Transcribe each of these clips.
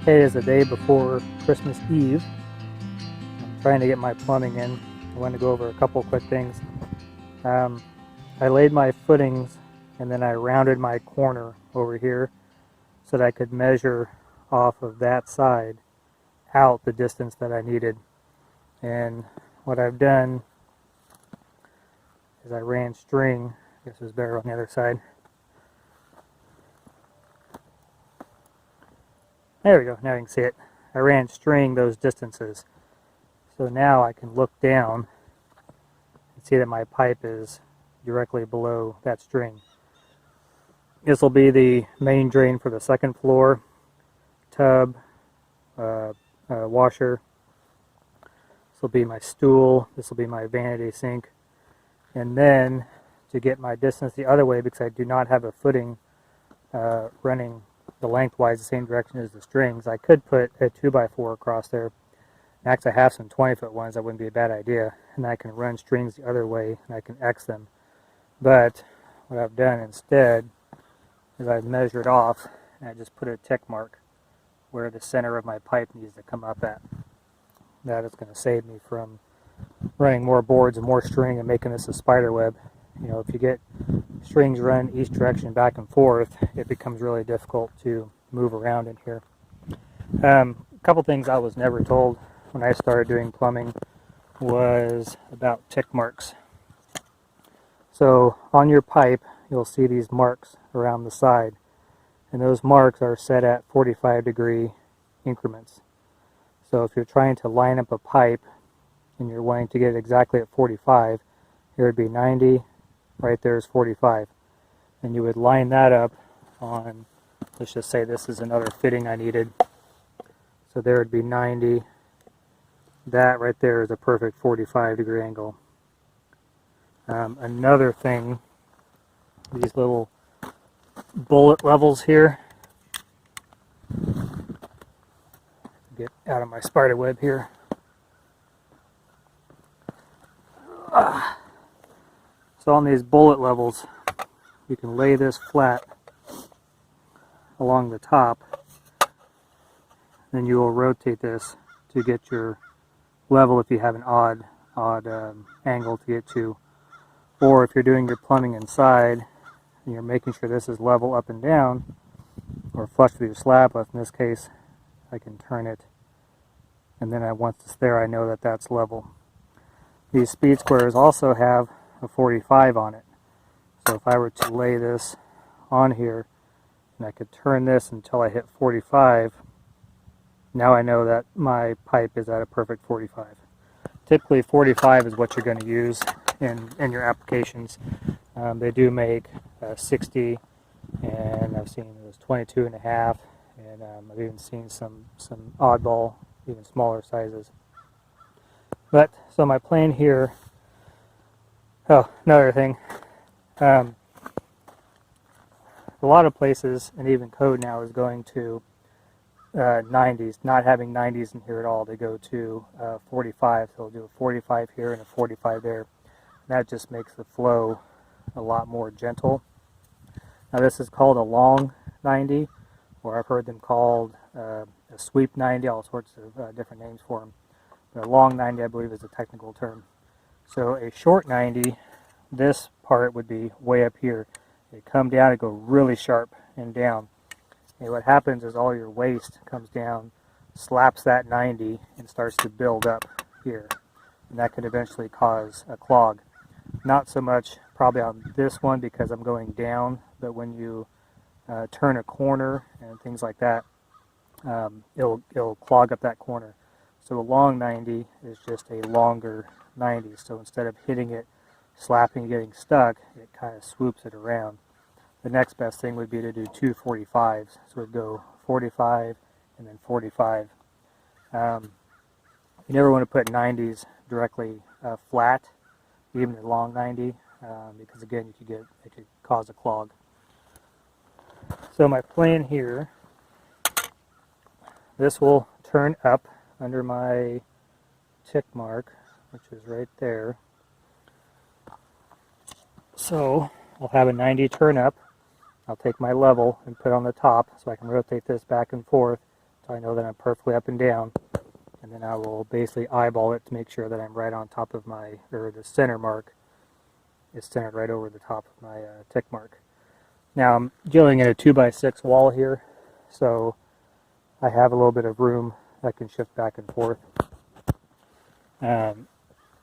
Today is the day before Christmas Eve. I'm trying to get my plumbing in. I want to go over a couple quick things. I laid my footings and then I rounded my corner over here so that I could measure off of that side out the distance that I needed. And what I've done is I ran string. I guess it's better on the other side. There we go, now you can see it. I ran string those distances. So now I can look down and see that my pipe is directly below that string. This will be the main drain for the second floor, tub, washer. This will be my stool. This will be my vanity sink. And then to get my distance the other way, because I do not have a footing running the lengthwise the same direction as the strings, I could put a 2x4 across there. Actually, I have some 20-foot ones. That wouldn't be a bad idea. And I can run strings the other way and I can X them. But what I've done instead is I've measured off and I just put a tick mark where the center of my pipe needs to come up at. That is going to save me from running more boards and more string and making this a spider web. You know, if you get strings run each direction back and forth, it becomes really difficult to move around in here. A couple things I was never told when I started doing plumbing was about tick marks. So on your pipe, you'll see these marks around the side, and those marks are set at 45-degree increments. So if you're trying to line up a pipe and you're wanting to get it exactly at 45, here would be 90, right there is 45. And you would line that up on, let's just say this is another fitting I needed. So there would be 90. That right there is a perfect 45-degree angle. Another thing, these little bullet levels here. Get out of my spider web here. So on these bullet levels, you can lay this flat along the top. Then you will rotate this to get your level if you have an odd angle to get to. Or if you're doing your plumbing inside and you're making sure this is level up and down, or flush with your slab, but in this case I can turn it, and then once it's there I know that that's level. These speed squares also have a 45 on it. So if I were to lay this on here and I could turn this until I hit 45, now I know that my pipe is at a perfect 45. Typically 45 is what you're going to use in your applications. They do make 60, and I've seen it was 22 and a half, and I've even seen some oddball, even smaller sizes. But so my plan here, oh, another thing, a lot of places, and even code now is going to 90s, not having 90s in here at all. They go to 45, so they'll do a 45 here and a 45 there. And that just makes the flow a lot more gentle. Now this is called a long 90, or I've heard them called a sweep 90, all sorts of different names for them. But a long 90, I believe, is the technical term. So a short 90, this part would be way up here. It come down and go really sharp and down. And what happens is all your waste comes down, slaps that 90, and starts to build up here. And that could eventually cause a clog. Not so much probably on this one because I'm going down, but when you turn a corner and things like that, it'll clog up that corner. So a long 90 is just a longer 90. So instead of hitting it, slapping, getting stuck, it kind of swoops it around. The next best thing would be to do two 45s. So we'd go 45 and then 45. You never want to put 90s directly flat, even a long 90, because again it could cause a clog. So my plan here, this will turn up under my tick mark, which is right there. So I'll have a 90 turn up. I'll take my level and put it on the top so I can rotate this back and forth so I know that I'm perfectly up and down, and then I will basically eyeball it to make sure that I'm right on top of my, or the center mark is centered right over the top of my tick mark. Now I'm dealing in a 2x6 wall here, so I have a little bit of room that can shift back and forth.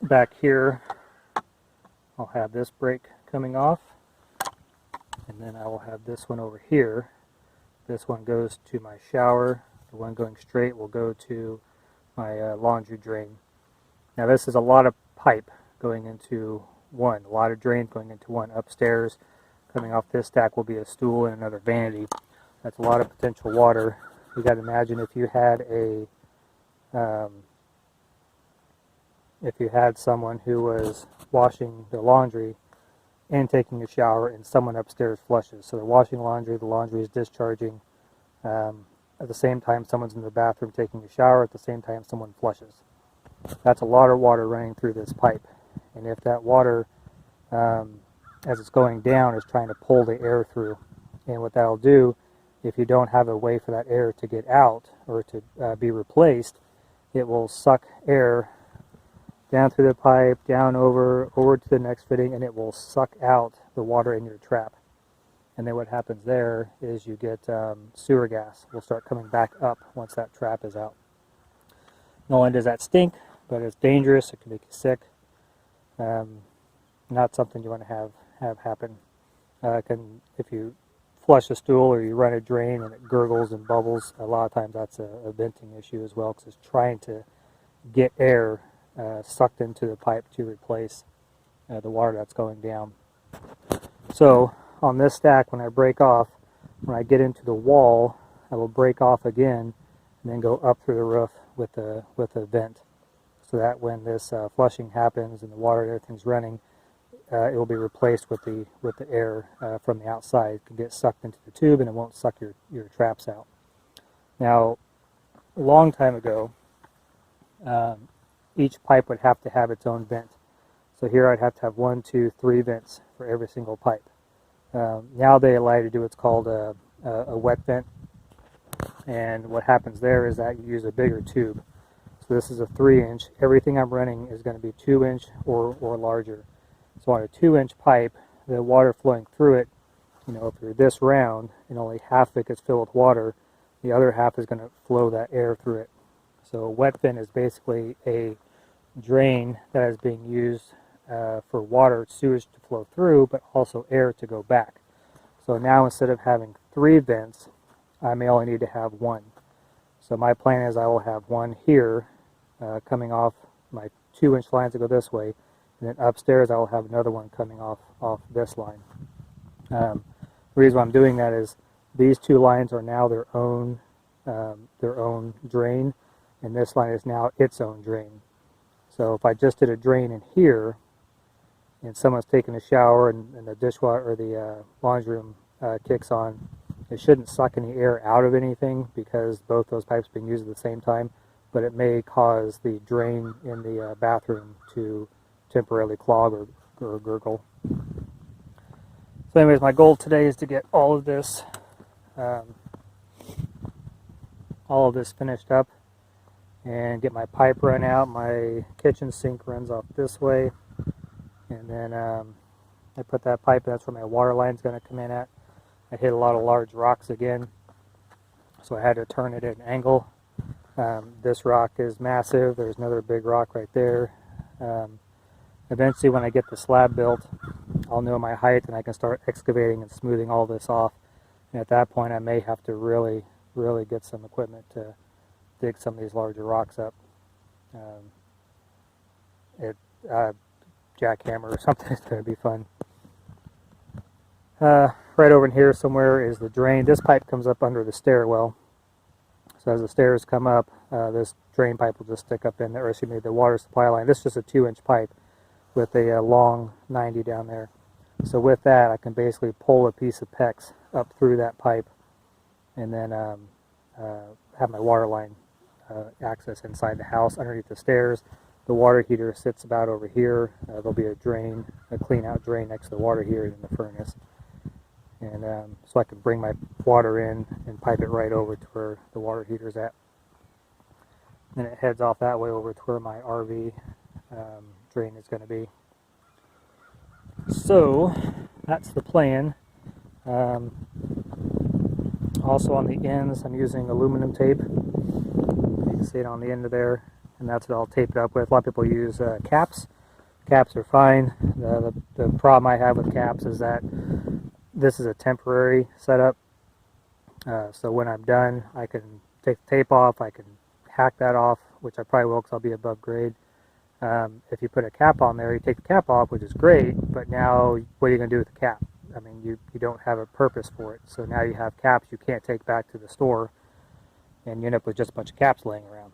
Back here, I'll have this break coming off, and then I will have this one over here. This one goes to my shower. The one going straight will go to my laundry drain. Now this is a lot of pipe going into one, a lot of drains going into one. Upstairs, coming off this stack, will be a stool and another vanity. That's a lot of potential water. You got to imagine if you had someone who was washing their laundry and taking a shower, and someone upstairs flushes. So they're washing laundry, the laundry is discharging. At the same time, someone's in the bathroom taking a shower. At the same time, someone flushes. That's a lot of water running through this pipe. And if that water, as it's going down, is trying to pull the air through, and what that'll do, if you don't have a way for that air to get out or to be replaced, it will suck air down through the pipe, down over to the next fitting, and it will suck out the water in your trap. And then what happens there is you get sewer gas will start coming back up once that trap is out. Not only does that stink, but it's dangerous. It can make you sick. Not something you want to have happen. If you flush a stool or you run a drain and it gurgles and bubbles, a lot of times that's a venting issue as well, because it's trying to get air sucked into the pipe to replace the water that's going down. So on this stack, when I break off, when I get into the wall, I will break off again and then go up through the roof with a vent, so that when this flushing happens and the water and everything's running, it will be replaced with the air from the outside. It can get sucked into the tube and it won't suck your traps out. Now, a long time ago, each pipe would have to have its own vent. So here I'd have to have 1, 2, 3 vents for every single pipe. Now they allow you to do what's called a wet vent, and what happens there is that you use a bigger tube. So this is a 3-inch. Everything I'm running is going to be 2-inch or larger. So on a 2-inch pipe, the water flowing through it, if you're this round and only half of it gets filled with water, the other half is going to flow that air through it. So a wet vent is basically a drain that is being used for water, sewage to flow through, but also air to go back. So now instead of having 3 vents, I may only need to have 1. So my plan is I will have one here coming off my 2-inch lines that go this way, and then upstairs I will have another one coming off this line. The reason why I'm doing that is these 2 lines are now their own drain, and this line is now its own drain. So if I just did a drain in here, and someone's taking a shower and the dishwasher or the laundry room kicks on, it shouldn't suck any air out of anything because both those pipes are being used at the same time, but it may cause the drain in the bathroom to temporarily clog or gurgle. So anyways, my goal today is to get all of this finished up and get my pipe run out. My kitchen sink runs off this way, and then I put that pipe, that's where my water line is going to come in at. I hit a lot of large rocks again, so I had to turn it at an angle. This rock is massive. There's another big rock right there. Eventually, when I get the slab built, I'll know my height and I can start excavating and smoothing all this off. And at that point, I may have to really get some equipment to dig some of these larger rocks up. Jackhammer or something is going to be fun. Right over in here somewhere is the drain. This pipe comes up under the stairwell. So as the stairs come up, this drain pipe will just stick up in there, or excuse me, the water supply line. This is just a 2-inch pipe with a long 90 down there. So with that, I can basically pull a piece of PEX up through that pipe and then have my water line access inside the house underneath the stairs. The water heater sits about over here. There'll be a drain, a clean out drain next to the water heater in the furnace. and so I can bring my water in and pipe it right over to where the water heater's at. Then it heads off that way over to where my RV drain is going to be. So that's the plan. Also on the ends, I'm using aluminum tape. You can see it on the end of there, and that's what I'll tape it up with. A lot of people use caps. Caps are fine. The problem I have with caps is that this is a temporary setup. So when I'm done, I can take the tape off. I can hack that off, which I probably will because I'll be above grade. If you put a cap on there, you take the cap off, which is great, but now what are you going to do with the cap? I mean, you don't have a purpose for it. So now you have caps you can't take back to the store, and you end up with just a bunch of caps laying around.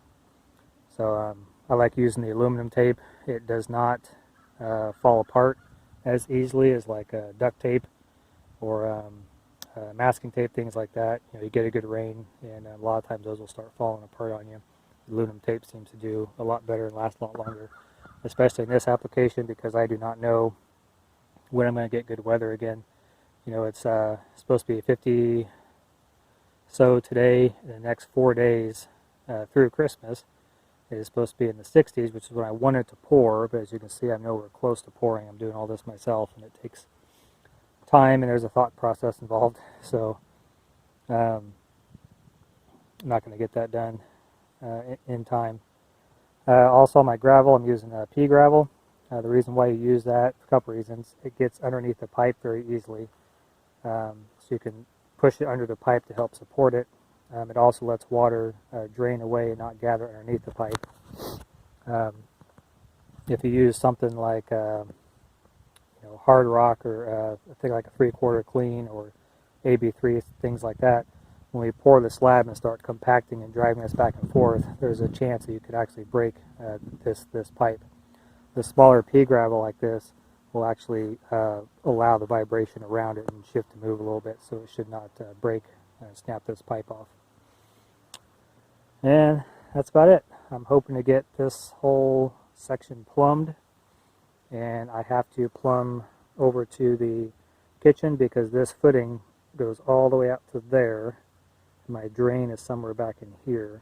So I like using the aluminum tape. It does not fall apart as easily as like duct tape or masking tape, things like that. You know, you get a good rain, and a lot of times those will start falling apart on you. Aluminum tape seems to do a lot better and last a lot longer, especially in this application, because I do not know when I'm going to get good weather again. You know, it's supposed to be 50 so today. In the next 4 days through Christmas, it is supposed to be in the 60s, which is when I wanted to pour, but as you can see, I'm nowhere close to pouring. I'm doing all this myself, and it takes time, and there's a thought process involved, so I'm not going to get that done in time. Also, my gravel, I'm using pea gravel. The reason why you use that, for a couple reasons: it gets underneath the pipe very easily, so you can push it under the pipe to help support it. It also lets water drain away and not gather underneath the pipe. If you use something like hard rock, or I think like a 3/4 clean or AB3, things like that, when we pour the slab and start compacting and driving this back and forth, there's a chance that you could actually break this pipe. The smaller pea gravel like this will actually allow the vibration around it and shift and move a little bit, so it should not break and snap this pipe off. And that's about it. I'm hoping to get this whole section plumbed, and I have to plumb over to the kitchen because this footing goes all the way out to there. My drain is somewhere back in here,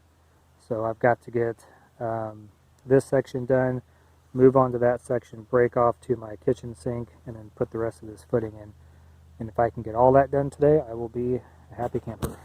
so I've got to get this section done, move on to that section, break off to my kitchen sink, and then put the rest of this footing in. And if I can get all that done today, I will be a happy camper.